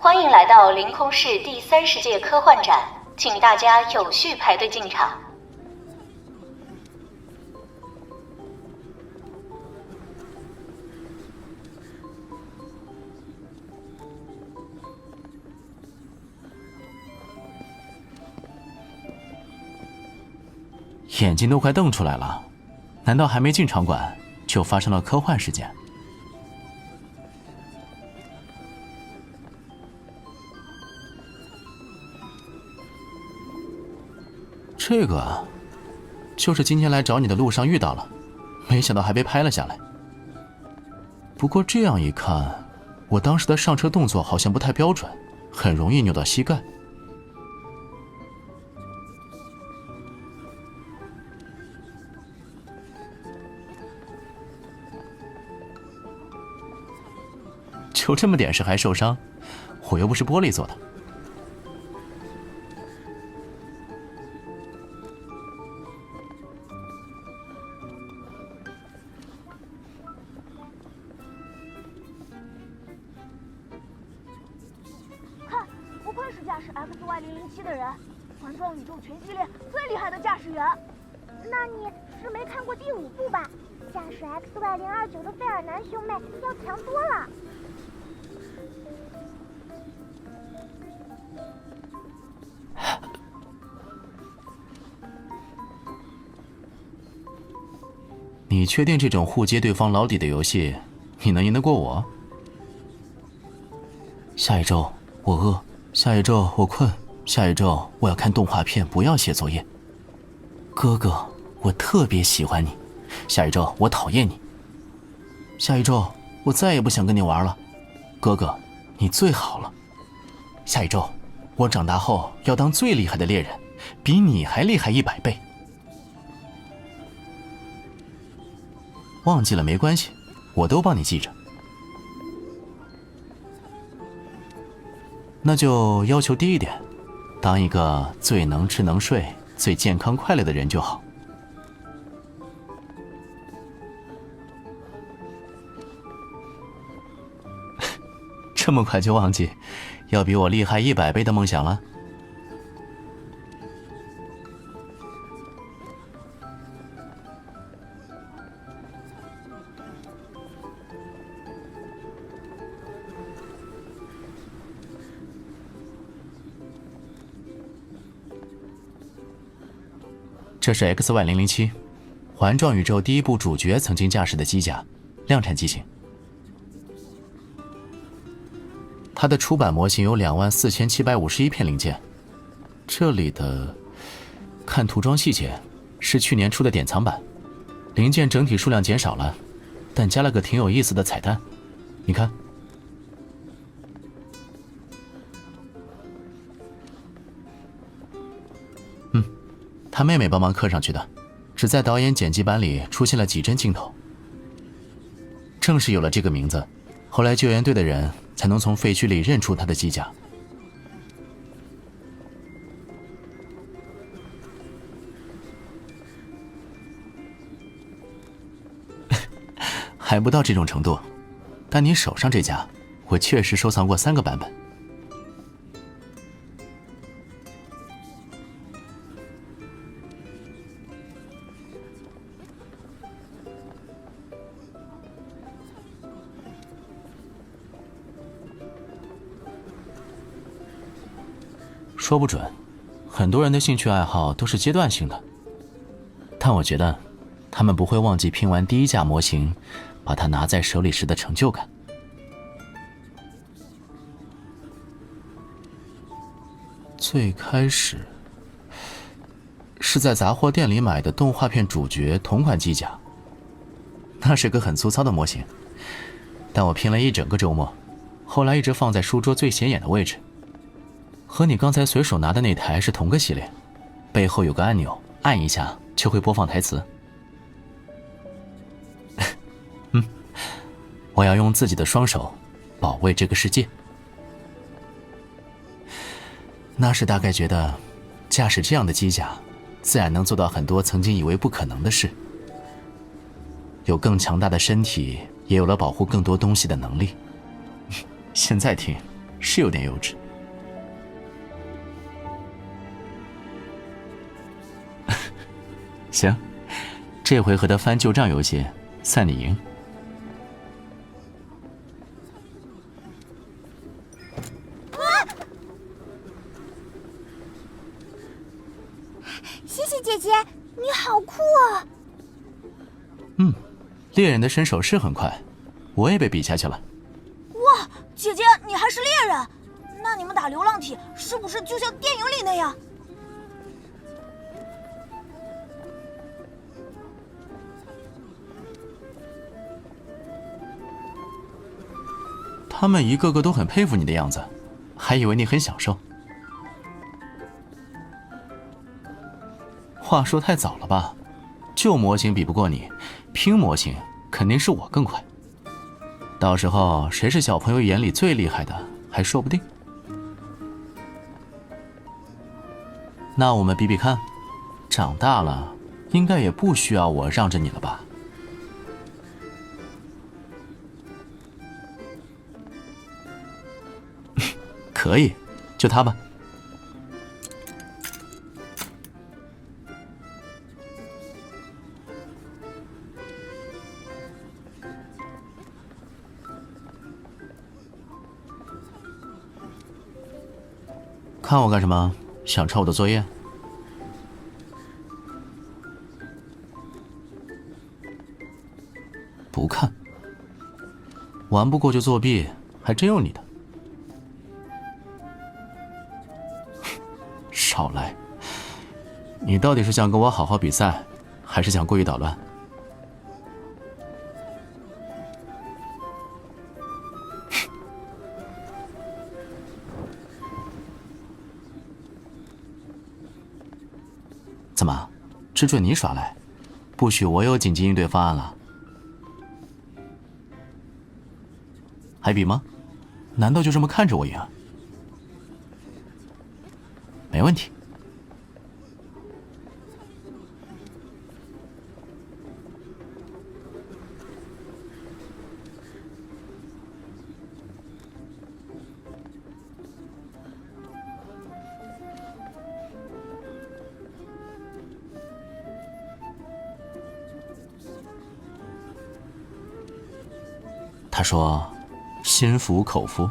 欢迎来到凌空市第30届科幻展，请大家有序排队进场。眼睛都快瞪出来了，难道还没进场馆就发生了科幻事件？这个就是今天来找你的路上遇到了，没想到还被拍了下来。不过这样一看，我当时的上车动作好像不太标准，很容易扭到膝盖。就这么点事还受伤，我又不是玻璃做的。看，不愧是驾驶 XY007 的人，环状宇宙全系列最厉害的驾驶员。那你是没看过第5部吧？驾驶 XY029的费尔南兄妹要强多了。你确定这种互揭对方老底的游戏，你能赢得过我？下一周我饿，下一周我困，下一周我要看动画片，不要写作业。哥哥，我特别喜欢你，下一周我讨厌你。下一周我再也不想跟你玩了，哥哥，你最好了。下一周我长大后要当最厉害的猎人，比你还厉害100倍。忘记了没关系，我都帮你记着。那就要求低一点，当一个最能吃能睡、最健康快乐的人就好。这么快就忘记要比我厉害100倍的梦想了？这是 XY007， 环状宇宙第1部主角曾经驾驶的机甲，量产机型。它的出版模型有24751片零件，这里的看涂装细节是去年出的典藏版，零件整体数量减少了，但加了个挺有意思的彩蛋，你看。他妹妹帮忙刻上去的，只在导演剪辑版里出现了几帧镜头。正是有了这个名字，后来救援队的人才能从废墟里认出他的机甲。还不到这种程度，但你手上这架，我确实收藏过3个版本。说不准，很多人的兴趣爱好都是阶段性的，但我觉得他们不会忘记拼完第1架模型，把它拿在手里时的成就感。最开始是在杂货店里买的动画片主角同款机甲，那是个很粗糙的模型，但我拼了一整个周末，后来一直放在书桌最显眼的位置。和你刚才随手拿的那台是同个系列，背后有个按钮，按一下就会播放台词。我要用自己的双手保卫这个世界。那时大概觉得驾驶这样的机甲自然能做到很多曾经以为不可能的事，有更强大的身体，也有了保护更多东西的能力。现在听是有点幼稚。行，这回合的翻旧账游戏算你赢。谢谢姐姐，你好酷啊！猎人的身手是很快，我也被比下去了。哇，姐姐你还是猎人？那你们打流浪体是不是就像电影里那样？他们一个个都很佩服你的样子，还以为你很享受。话说太早了吧？旧模型比不过你，拼模型肯定是我更快。到时候谁是小朋友眼里最厉害的，还说不定。那我们比比看，长大了应该也不需要我让着你了吧？可以，就他吧。看我干什么？想抄我的作业？不看。玩不过就作弊，还真有你的。少来！你到底是想跟我好好比赛，还是想故意捣乱？怎么，只准你耍赖，不许我有紧急应对方案了？还比吗？难道就这么看着我赢？没问题。他说：“心服口服。”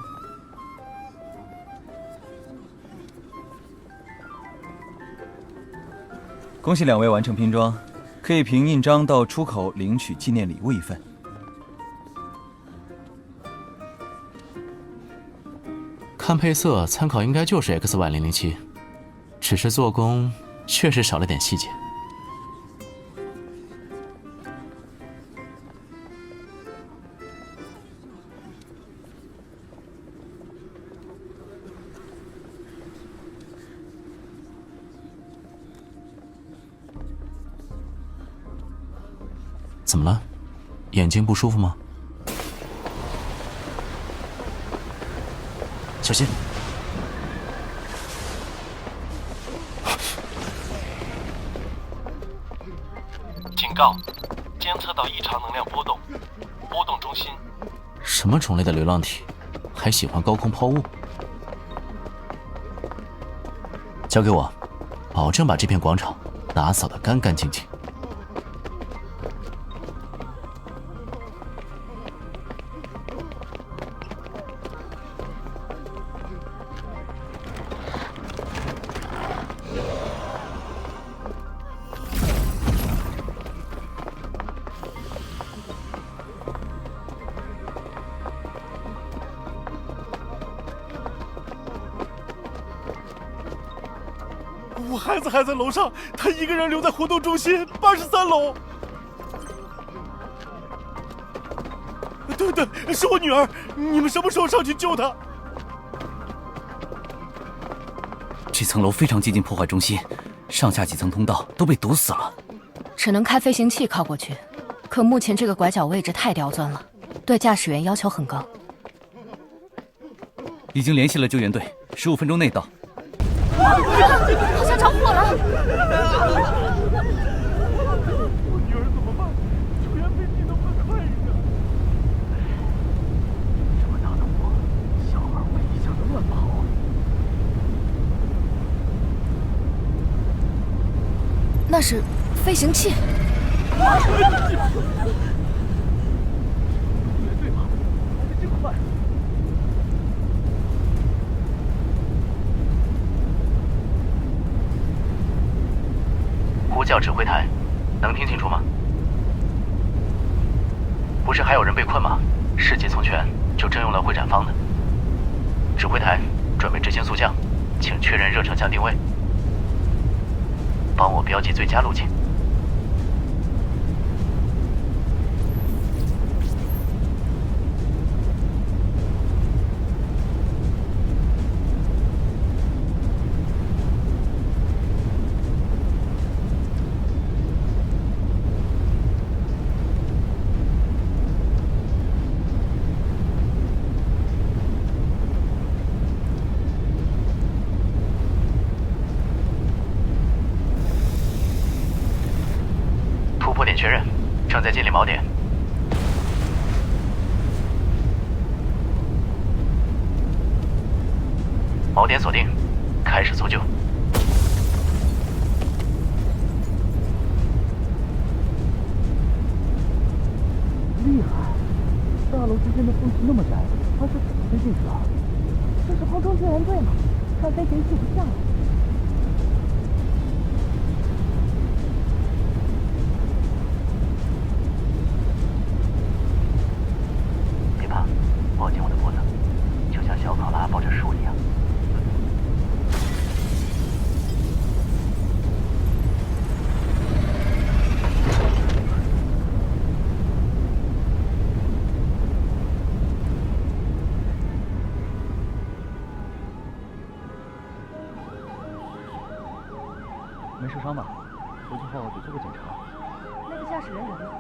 恭喜2位完成拼装，可以凭印章到出口领取纪念礼物1份。看配色，参考应该就是 XY007，只是做工确实少了点细节。怎么了？眼睛不舒服吗？小心！警告：监测到异常能量波动，波动中心。什么种类的流浪体，还喜欢高空抛物？交给我，保证把这片广场打扫得干干净净。我孩子还在楼上，他一个人留在活动中心83楼。对，是我女儿，你们什么时候上去救她？这层楼非常接近破坏中心，上下几层通道都被堵死了，只能开飞行器靠过去。可目前这个拐角位置太刁钻了，对驾驶员要求很高。已经联系了救援队，15分钟内到。好像着火了！我女儿怎么办？救援飞机能不能快一点？这么大的火，小孩会影响得那是飞行器。呼叫指挥台，能听清楚吗？不是还有人被困吗？世纪从权就征用了会展方的。指挥台，准备执行速降，请确认热成像定位，帮我标记最佳路径。突破点确认，正在建立锚点。锚点锁定，开始搜救。厉害！大楼之间的缝隙那么窄，他是怎么飞进去的？这是空中救援队吗？看飞行器不像。别怕，抱紧我的脖子，就像小考拉抱着树一样。没受伤吧？回去后得做个检查。那个驾驶人人呢？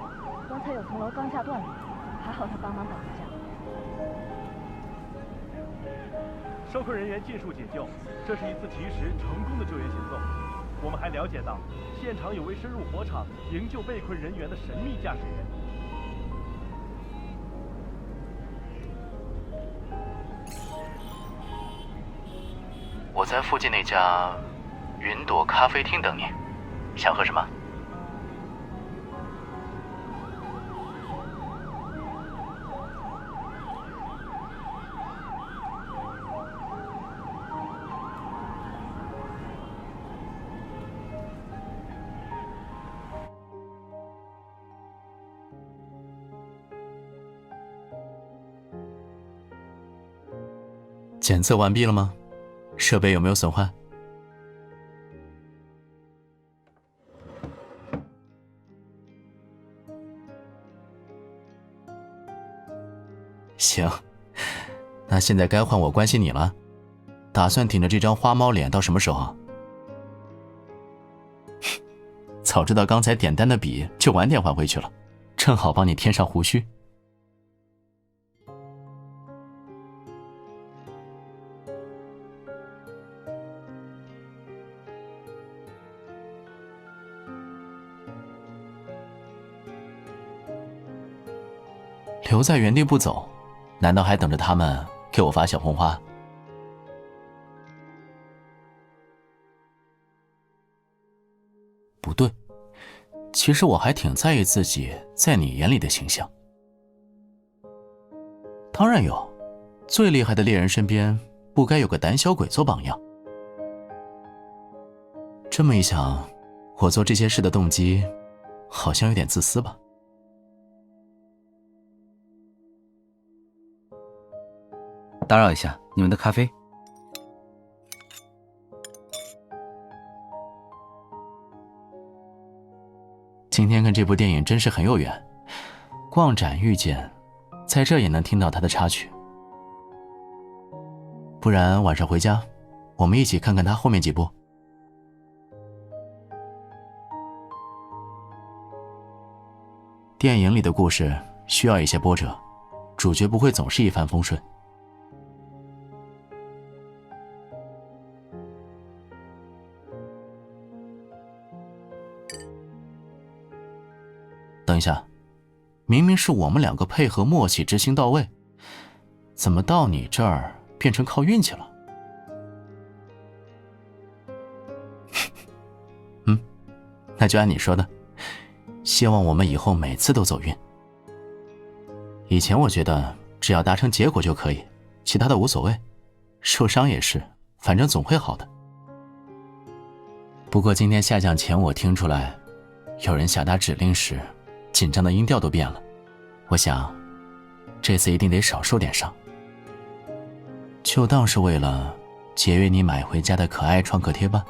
刚才有层楼钢架断裂，还好他帮忙挡了下。受困人员尽数解救，这是一次及时成功的救援行动。我们还了解到，现场有位深入火场营救被困人员的神秘驾驶员。我在附近那家云朵咖啡厅等你，想喝什么？检测完毕了吗？设备有没有损坏？行，那现在该换我关心你了。打算顶着这张花猫脸到什么时候？早知道刚才点单的笔就晚点还回去了，正好帮你添上胡须。留在原地不走，难道还等着他们给我发小红花？不对，其实我还挺在意自己在你眼里的形象。当然有，最厉害的猎人身边不该有个胆小鬼做榜样。这么一想，我做这些事的动机好像有点自私吧。打扰一下，你们的咖啡。今天跟这部电影真是很有缘，逛展遇见，在这也能听到他的插曲。不然晚上回家，我们一起看看他后面几部。电影里的故事需要一些波折，主角不会总是一帆风顺。等一下，明明是我们两个配合默契执行到位，怎么到你这儿变成靠运气了？那就按你说的，希望我们以后每次都走运。以前我觉得只要达成结果就可以，其他的无所谓，受伤也是，反正总会好的。不过今天下降前我听出来，有人下达指令时，紧张的音调都变了。我想，这次一定得少受点伤。就当是为了节约你买回家的可爱创可贴吧。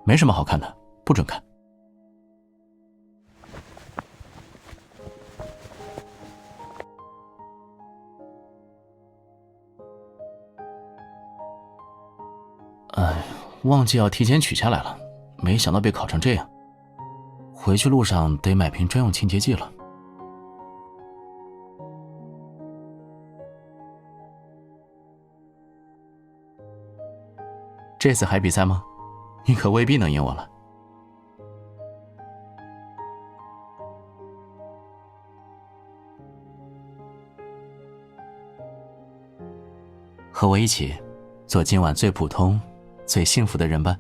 没什么好看的，不准看。忘记要提前取下来了，没想到被烤成这样。回去路上得买瓶专用清洁剂了。这次还比赛吗？你可未必能赢我了。和我一起做今晚最普通最幸福的人吧。